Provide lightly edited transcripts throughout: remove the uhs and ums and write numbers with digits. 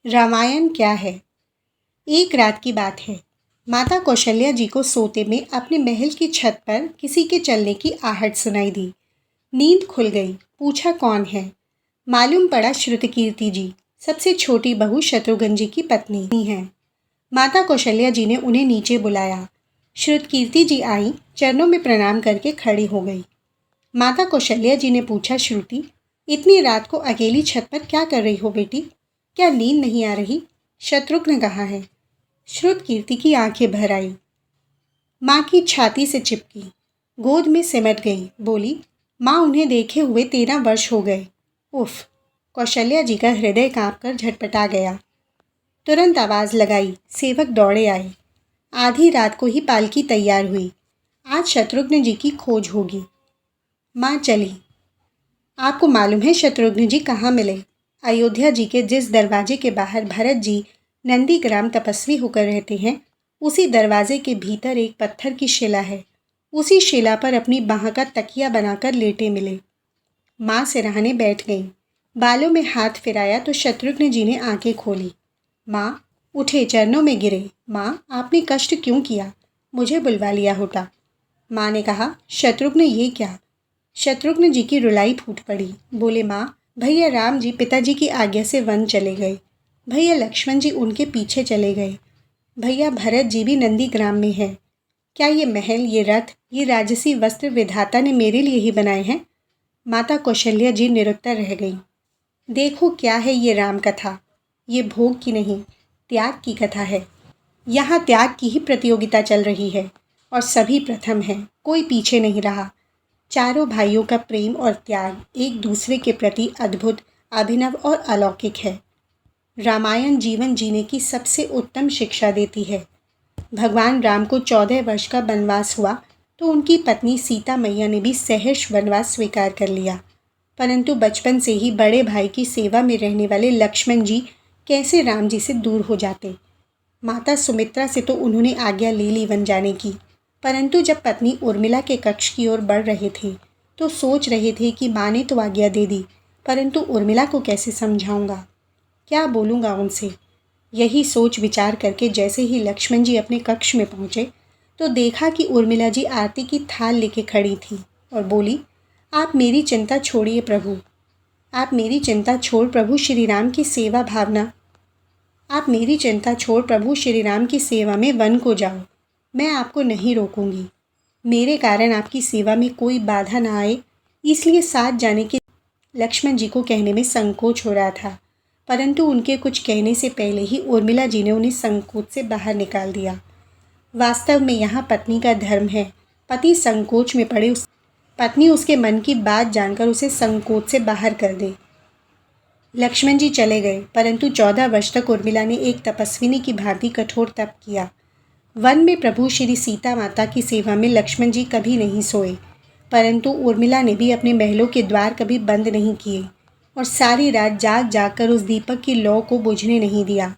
रामायण क्या है? एक रात की बात है। माता कौशल्या जी को सोते में अपने महल की छत पर किसी के चलने की आहट सुनाई दी। नींद खुल गई। पूछा कौन है? मालूम पड़ा श्रुतकीर्ति जी, सबसे छोटी बहू शत्रुघ्न जी की पत्नी है। माता कौशल्या जी ने उन्हें नीचे बुलाया। श्रुतकीर्ति जी आई, चरणों में प्रणाम करके खड़ी हो गई। माता कौशल्या जी ने पूछा, श्रुति, इतनी रात को अकेली छत पर क्या कर रही हो बेटी? क्या नींद नहीं आ रही? शत्रुघ्न कहाँ है? श्रुतकीर्ति की आंखें भर आई। माँ की छाती से चिपकी, गोद में सिमट गई। बोली, माँ, उन्हें देखे हुए 13 वर्ष हो गए। उफ! कौशल्या जी का हृदय कांपकर झटपटा गया। तुरंत आवाज़ लगाई, सेवक दौड़े आए। आधी रात को ही पालकी तैयार हुई। आज शत्रुघ्न जी की खोज होगी। माँ चली। आपको मालूम है शत्रुघ्न जी कहाँ मिले? अयोध्या जी के जिस दरवाजे के बाहर भरत जी नंदीग्राम तपस्वी होकर रहते हैं, उसी दरवाजे के भीतर एक पत्थर की शिला है। उसी शिला पर अपनी बाह का तकिया बनाकर लेटे मिले। माँ सिरहाने बैठ गईं। बालों में हाथ फिराया तो शत्रुघ्न जी ने आंखें खोली। माँ उठे, चरणों में गिरे। माँ, आपने कष्ट क्यों किया? मुझे बुलवा लिया होता। माँ ने कहा, शत्रुघ्न ये क्या? शत्रुघ्न जी की रुलाई फूट पड़ी। बोले, माँ, भैया राम जी पिताजी की आज्ञा से वन चले गए। भैया लक्ष्मण जी उनके पीछे चले गए। भैया भरत जी भी नंदीग्राम में है। क्या ये महल, ये रथ, ये राजसी वस्त्र विधाता ने मेरे लिए ही बनाए हैं? माता कौशल्या जी निरुत्तर रह गई। देखो क्या है ये राम कथा। ये भोग की नहीं, त्याग की कथा है। यहाँ त्याग की ही प्रतियोगिता चल रही है और सभी प्रथम हैं, कोई पीछे नहीं रहा। चारों भाइयों का प्रेम और त्याग एक दूसरे के प्रति अद्भुत, अभिनव और अलौकिक है। रामायण जीवन जीने की सबसे उत्तम शिक्षा देती है। भगवान राम को 14 वर्ष का वनवास हुआ तो उनकी पत्नी सीता मैया ने भी सहर्ष वनवास स्वीकार कर लिया, परंतु बचपन से ही बड़े भाई की सेवा में रहने वाले लक्ष्मण जी कैसे राम जी से दूर हो जाते। माता सुमित्रा से तो उन्होंने आज्ञा ले ली वन जाने की, परंतु जब पत्नी उर्मिला के कक्ष की ओर बढ़ रहे थे तो सोच रहे थे कि माँ ने तो आज्ञा दे दी, परंतु उर्मिला को कैसे समझाऊंगा, क्या बोलूँगा उनसे। यही सोच विचार करके जैसे ही लक्ष्मण जी अपने कक्ष में पहुँचे तो देखा कि उर्मिला जी आरती की थाल लेके खड़ी थी और बोली, आप मेरी चिंता छोड़िए प्रभु, आप मेरी चिंता छोड़ प्रभु श्री राम की सेवा भावना आप मेरी चिंता छोड़ प्रभु श्री राम की सेवा में वन को जाओ। मैं आपको नहीं रोकूंगी। मेरे कारण आपकी सेवा में कोई बाधा ना आए, इसलिए साथ जाने के लक्ष्मण जी को कहने में संकोच हो रहा था, परंतु उनके कुछ कहने से पहले ही उर्मिला जी ने उन्हें संकोच से बाहर निकाल दिया। वास्तव में यहाँ पत्नी का धर्म है। पति संकोच में पड़े पत्नी उसके मन की बात जानकर उसे संकोच से बाहर कर दे। लक्ष्मण जी चले गए, परंतु 14 वर्ष तक उर्मिला ने एक तपस्विनी की भांति कठोर तप किया। वन में प्रभु श्री सीता माता की सेवा में लक्ष्मण जी कभी नहीं सोए, परंतु उर्मिला ने भी अपने महलों के द्वार कभी बंद नहीं किए और सारी रात जाग जाग कर उस दीपक की लौ को बुझने नहीं दिया।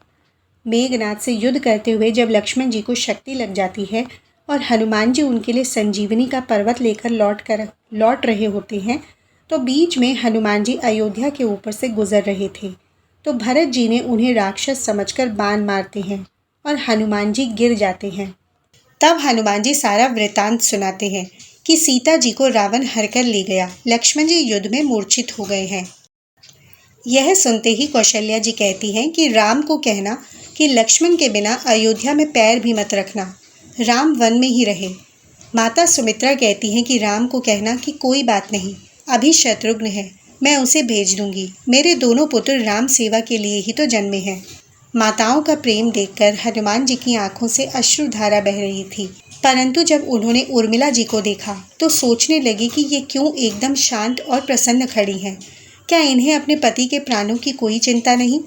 मेघनाथ से युद्ध करते हुए जब लक्ष्मण जी को शक्ति लग जाती है और हनुमान जी उनके लिए संजीवनी का पर्वत लेकर लौट रहे होते हैं, तो बीच में हनुमान जी अयोध्या के ऊपर से गुजर रहे थे तो भरत जी ने उन्हें राक्षस समझकर बाण मारते हैं और हनुमान जी गिर जाते हैं। तब हनुमान जी सारा वृतांत सुनाते हैं कि सीता जी को रावण हरकर ले गया, लक्ष्मण जी युद्ध में मूर्छित हो गए हैं। यह सुनते ही कौशल्या जी कहती हैं कि राम को कहना कि लक्ष्मण के बिना अयोध्या में पैर भी मत रखना, राम वन में ही रहे। माता सुमित्रा कहती हैं कि राम को कहना कि कोई बात नहीं, अभी शत्रुघ्न है, मैं उसे भेज दूंगी। मेरे दोनों पुत्र राम सेवा के लिए ही तो जन्मे हैं। माताओं का प्रेम देखकर हनुमान जी की आंखों से अश्रुधारा बह रही थी, परंतु जब उन्होंने उर्मिला जी को देखा तो सोचने लगी कि ये क्यों एकदम शांत और प्रसन्न खड़ी हैं। क्या इन्हें अपने पति के प्राणों की कोई चिंता नहीं?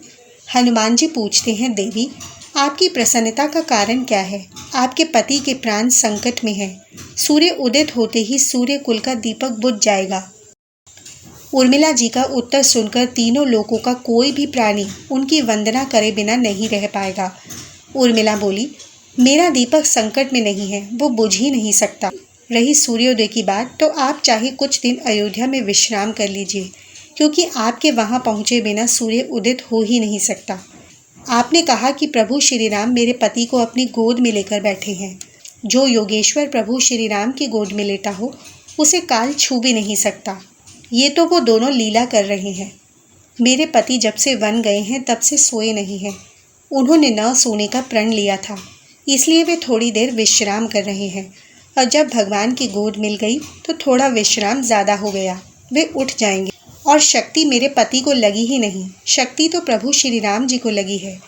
हनुमान जी पूछते हैं, देवी, आपकी प्रसन्नता का कारण क्या है? आपके पति के प्राण संकट में हैं। सूर्य उदित होते ही सूर्य कुल का दीपक बुझ जाएगा। उर्मिला जी का उत्तर सुनकर तीनों लोकों का कोई भी प्राणी उनकी वंदना करे बिना नहीं रह पाएगा। उर्मिला बोली, मेरा दीपक संकट में नहीं है, वो बुझ ही नहीं सकता। रही सूर्योदय की बात, तो आप चाहे कुछ दिन अयोध्या में विश्राम कर लीजिए, क्योंकि आपके वहाँ पहुँचे बिना सूर्य उदित हो ही नहीं सकता। आपने कहा कि प्रभु श्री राम मेरे पति को अपनी गोद में लेकर बैठे हैं। जो योगेश्वर प्रभु श्री राम की गोद में लेटा हो उसे काल छू भी नहीं सकता। ये तो वो दोनों लीला कर रहे हैं। मेरे पति जब से वन गए हैं तब से सोए नहीं हैं। उन्होंने न सोने का प्रण लिया था, इसलिए वे थोड़ी देर विश्राम कर रहे हैं। और जब भगवान की गोद मिल गई तो थोड़ा विश्राम ज़्यादा हो गया। वे उठ जाएंगे। और शक्ति मेरे पति को लगी ही नहीं, शक्ति तो प्रभु श्री राम जी को लगी है।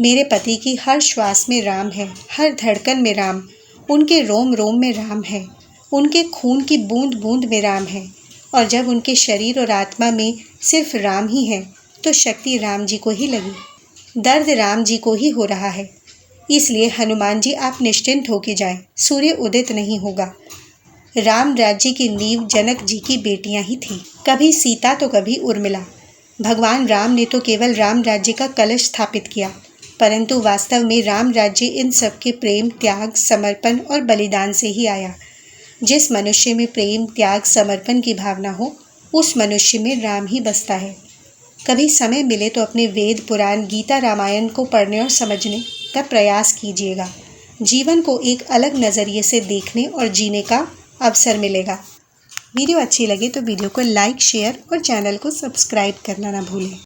मेरे पति की हर श्वास में राम है, हर धड़कन में राम, उनके रोम रोम में राम है, उनके खून की बूंद बूंद में राम है। और जब उनके शरीर और आत्मा में सिर्फ राम ही है तो शक्ति राम जी को ही लगी, दर्द राम जी को ही हो रहा है। इसलिए हनुमान जी आप निश्चिंत होके जाएं, सूर्य उदित नहीं होगा। राम राज्य की नींव जनक जी की बेटियां ही थीं, कभी सीता तो कभी उर्मिला। भगवान राम ने तो केवल राम राज्य का कलश स्थापित किया, परंतु वास्तव में राम राज्य इन सबके प्रेम, त्याग, समर्पण और बलिदान से ही आया। जिस मनुष्य में प्रेम, त्याग, समर्पण की भावना हो उस मनुष्य में राम ही बसता है। कभी समय मिले तो अपने वेद, पुराण, गीता, रामायण को पढ़ने और समझने का प्रयास कीजिएगा। जीवन को एक अलग नज़रिए से देखने और जीने का अवसर मिलेगा। वीडियो अच्छी लगे तो वीडियो को लाइक, शेयर और चैनल को सब्सक्राइब करना ना भूलें।